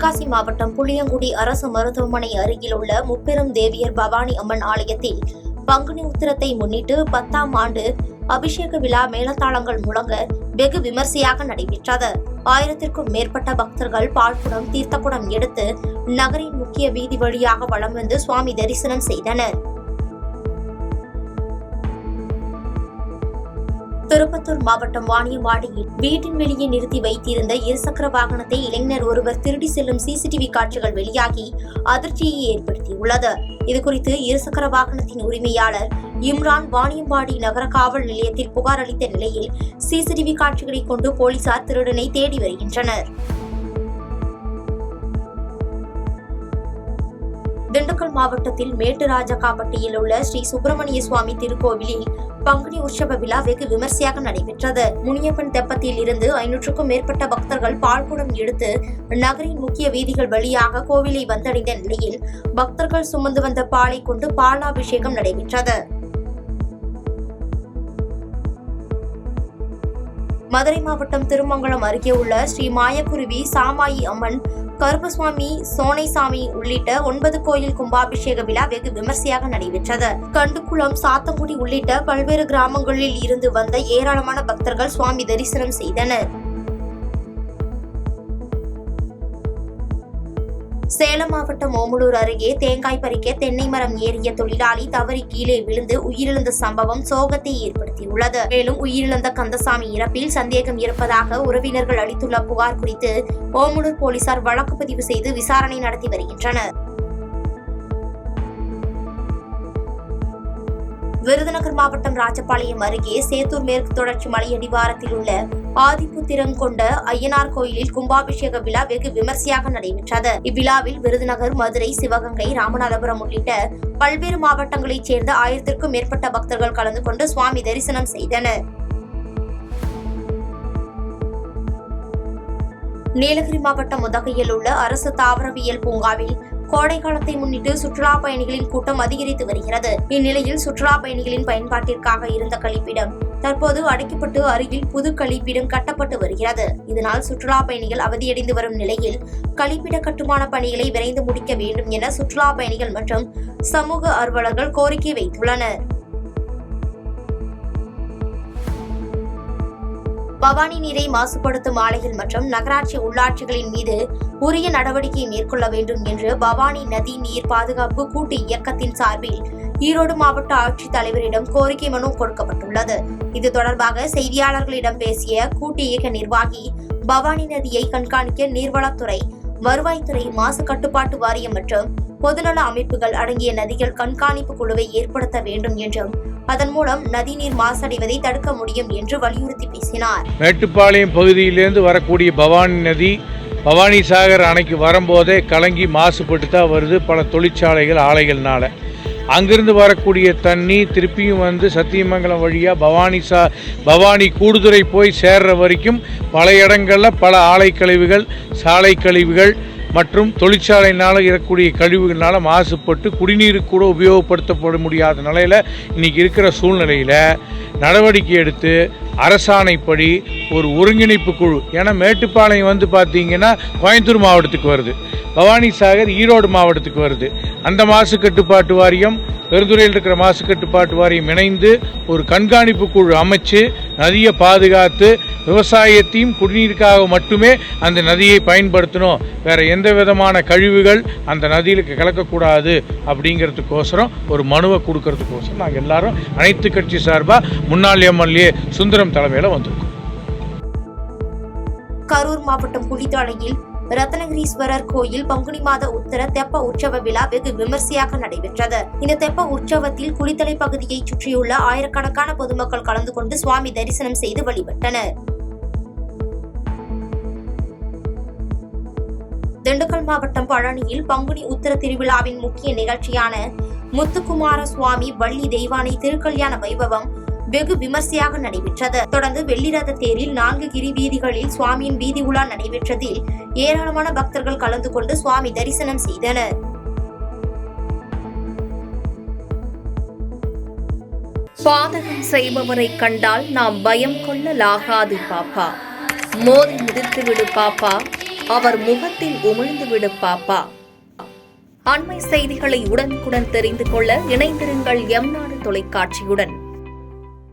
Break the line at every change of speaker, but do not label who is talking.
தென்காசி மாவட்டம் புளியங்குடி அரசு மருத்துவமனை அருகில் உள்ள முப்பெரும் தேவியர் பவானி அம்மன் ஆலயத்தில் பங்குனி உத்திரத்தை முன்னிட்டு 10ஆம் ஆண்டு அபிஷேக விழா மேளதாளங்கள் முழங்க வெகு விமர்சையாக நடைபெற்றது. 1000க்கும் மேற்பட்ட பக்தர்கள் பால்குடம் தீர்த்தக்குடம் எடுத்து நகரின் முக்கிய வீதி வழியாக வலம் வந்து சுவாமி தரிசனம் செய்தனர். திருப்பத்தூர் மாவட்டம் வாணியம்பாடியில் வீட்டின் வெளியே நிறுத்தி வைத்திருந்த இருசக்கர வாகனத்தை இளைஞர் ஒருவர் திருடி செல்லும் சிசிடிவி காட்சிகள் வெளியாகி அதிர்ச்சியை ஏற்படுத்தியுள்ளது. இதுகுறித்து இருசக்கர வாகனத்தின் உரிமையாளர் இம்ரான் வாணியம்பாடி நகர காவல் நிலையத்தில் புகார் அளித்த நிலையில் சிசிடிவி காட்சிகளை கொண்டு போலீசார் திருடனை தேடி வருகின்றனர். திண்டுக்கல் மாவட்டத்தில் மேட்டுராஜகாப்பட்டியில் உள்ள ஸ்ரீ சுப்பிரமணிய சுவாமி திருக்கோவிலில் பங்குனி உற்சவ விழா வெகு விமர்சையாக நடைபெற்றது. முனியப்பன் தெப்பத்தில் இருந்து 500க்கும் மேற்பட்ட பக்தர்கள் பால்குடம் எடுத்து நகரின் முக்கிய வீதிகள் வழியாக கோவிலை வந்தடைந்த நிலையில் பக்தர்கள் சுமந்து வந்த பாலை கொண்டு பாலாபிஷேகம் நடைபெற்றது. மதுரை மாவட்டம் திருமங்கலம் அருகே உள்ள ஸ்ரீ மாயக்குருவி சாமாயி அம்மன், கருப்பசுவாமி, சோனைசாமி உள்ளிட்ட 9 கோயில் கும்பாபிஷேக விழா வெகு விமர்சையாக நடைபெற்றது. கண்டுக்குளம், சாத்தங்குடி உள்ளிட்ட பல்வேறு கிராமங்களில் இருந்து வந்த ஏராளமான பக்தர்கள் சுவாமி தரிசனம் செய்தனர். சேலம் மாவட்டம் ஓமலூர் அருகே தேங்காய் பறிக்க தென்னை மரம் ஏறிய தொழிலாளி தவறி கீழே விழுந்து உயிரிழந்த சம்பவம் சோகத்தை ஏற்படுத்தியுள்ளது. மேலும் உயிரிழந்த கந்தசாமி இறப்பில் சந்தேகம் இருப்பதாக உறவினர்கள் அளித்துள்ள புகார் குறித்து ஓமலூர் போலீசார் வழக்கு பதிவு செய்து விசாரணை நடத்தி வருகின்றனர். விருதுநகர் மாவட்டம் ராஜபாளையம் அருகே சேத்தூர் மேற்கு தொடர்ச்சி மலை அடிவாரத்தில் உள்ள ஆதிபுத்திரம் கொண்ட ஐயனார் கோயிலில் கும்பாபிஷேக விழா வெகு விமர்சையாக நடைபெற்றது. இவ்விழாவில் விருதுநகர், மதுரை, சிவகங்கை, ராமநாதபுரம் உள்ளிட்ட பல்வேறு மாவட்டங்களைச் சேர்ந்த 1000க்கும் மேற்பட்ட பக்தர்கள் கலந்து கொண்டு சுவாமி தரிசனம் செய்தனர். நீலகிரி மாவட்டம் உதகையில் உள்ள அரசு தாவரவியல் பூங்காவில் கோடை காலத்தை முன்னிட்டு சுற்றுலா பயணிகளின் கூட்டம் அதிகரித்து வருகிறது. இந்நிலையில் சுற்றுலா பயணிகளின் பயன்பாட்டிற்காக இருந்த கழிப்பிடம் தற்போது அடைக்கப்பட்டு அருகில் புது கழிப்பிடம் கட்டப்பட்டு வருகிறது. இதனால் சுற்றுலா பயணிகள் அவதியடைந்து வரும் நிலையில் கழிப்பிட கட்டுமான பணிகளை விரைந்து முடிக்க வேண்டும் என சுற்றுலா பயணிகள் மற்றும் சமூக ஆர்வலர்கள் கோரிக்கை வைத்துள்ளனர். பவானி நீரை மாசுபடுத்தும் ஆலைகள் மற்றும் நகராட்சி உள்ளாட்சிகளின் மீது உரிய நடவடிக்கை மேற்கொள்ள வேண்டும் என்று பவானி நதி நீர் பாதுகாப்பு கூட்டு இயக்கத்தின் சார்பில் ஈரோடு மாவட்ட ஆட்சித் தலைவரிடம் கோரிக்கை மனு கொடுக்கப்பட்டுள்ளது. இது தொடர்பாக செய்தியாளர்களிடம் பேசிய கூட்டு இயக்க நிர்வாகி, பவானி நதியை கண்காணிக்க நீர்வளத்துறை, வருவாய்த்துறை, மாசு கட்டுப்பாட்டு வாரியம் மற்றும் பொதுநல அமைப்புகள் அடங்கிய நதிகள் கண்காணிப்பு குழுவை ஏற்படுத்த வேண்டும் என்றும் அதன் மூலம் நதிநீர் மாசடைவதை தடுக்க முடியும் என்று வலியுறுத்தி பேசினார்.
மேட்டுப்பாளையம் பகுதியிலிருந்து வரக்கூடிய பவானி நதி பவானி சாகர் அணைக்கு வரும்போதே கலங்கி மாசுபட்டு தான் வருது. பல தொழிற்சாலைகள், ஆலைகள்னால அங்கிருந்து வரக்கூடிய தண்ணி திருப்பியும் வந்து சத்தியமங்கலம் வழியாக பவானி கூடுதுறை போய் சேர்ற வரைக்கும் பல இடங்களில் பல ஆலை கழிவுகள், சாலை கழிவுகள் மற்றும் தொழிற்சாலையினால் இருக்கக்கூடிய கழிவுகளால் மாசுபட்டு குடிநீருக்கு கூட உபயோகப்படுத்தப்பட முடியாத நிலையில் இன்றைக்கி இருக்கிற சூழ்நிலையில் நடவடிக்கை எடுத்து அரசாணைப்படி ஒரு ஒருங்கிணைப்பு குழு, ஏன்னா மேட்டுப்பாளையம் வந்து பார்த்திங்கன்னா கோயம்புத்தூர் மாவட்டத்துக்கு வருது, பவானி சாகர் ஈரோடு மாவட்டத்துக்கு வருது. அந்த மாசு கட்டுப்பாட்டு வாரியம், பெருந்துறையில் இருக்கிற மாசு கட்டுப்பாட்டு வாரியம் இணைந்து ஒரு கண்காணிப்பு குழு அமைச்சு நதியை பாதுகாத்து விவசாயத்தையும் குடிநீருக்காக மட்டுமே அந்த நதியை பயன்படுத்தணும், வேற எந்த விதமான கழிவுகள் அந்த நதியில் கலக்கக்கூடாது அப்படிங்கிறதுக்கோசரம் ஒரு மனுவை கொடுக்கறதுக்கோசரம் நாங்கள் எல்லாரும் அனைத்து கட்சி சார்பாக முன்னாள் எம்எல்ஏ சுந்தரம் தலைமையில் வந்திருக்கோம்.
கரூர் மாவட்டம் புலித்தாளையில் ரத்னகிரீஸ்வரர் கோயில் பங்குனி மாத உத்தர தெப்ப உற்சவ விழா வெகு விமர்சையாக நடைபெற்றது. இந்த தெப்ப உற்சவத்தில் குளித்தலை பகுதியை சுற்றியுள்ள ஆயிரக்கணக்கான பொதுமக்கள் கலந்து கொண்டு சுவாமி தரிசனம் செய்து வழிபட்டனர். திண்டுக்கல் மாவட்டம் பழனியில் பங்குனி உத்தர திருவிழாவின் முக்கிய நிகழ்ச்சியான முத்துக்குமார சுவாமி வள்ளி தெய்வானை திருக்கல்யாண வைபவம் வெகு விமர்சையாக நடைபெற்றது. தொடர்ந்து வெள்ளிரத தேரில் 4 கிரி வீதிகளில் சுவாமியின் வீதி உலா நடைபெற்றதில் ஏராளமான பக்தர்கள் கலந்து கொண்டு சுவாமி தரிசனம் செய்தனர். பாதகம் செய்பவரை கண்டால் நாம் பயம் கொள்ளலாகாது பாப்பா, மோதி மிதித்து விடு பாப்பா,
அவர் முகத்தில் உமிழ்ந்துவிடு பாப்பா. அண்மை செய்திகளை உடனுக்குடன் தெரிந்து கொள்ள இணைந்திருங்கள் எம் நாடு தொலைக்காட்சியுடன்.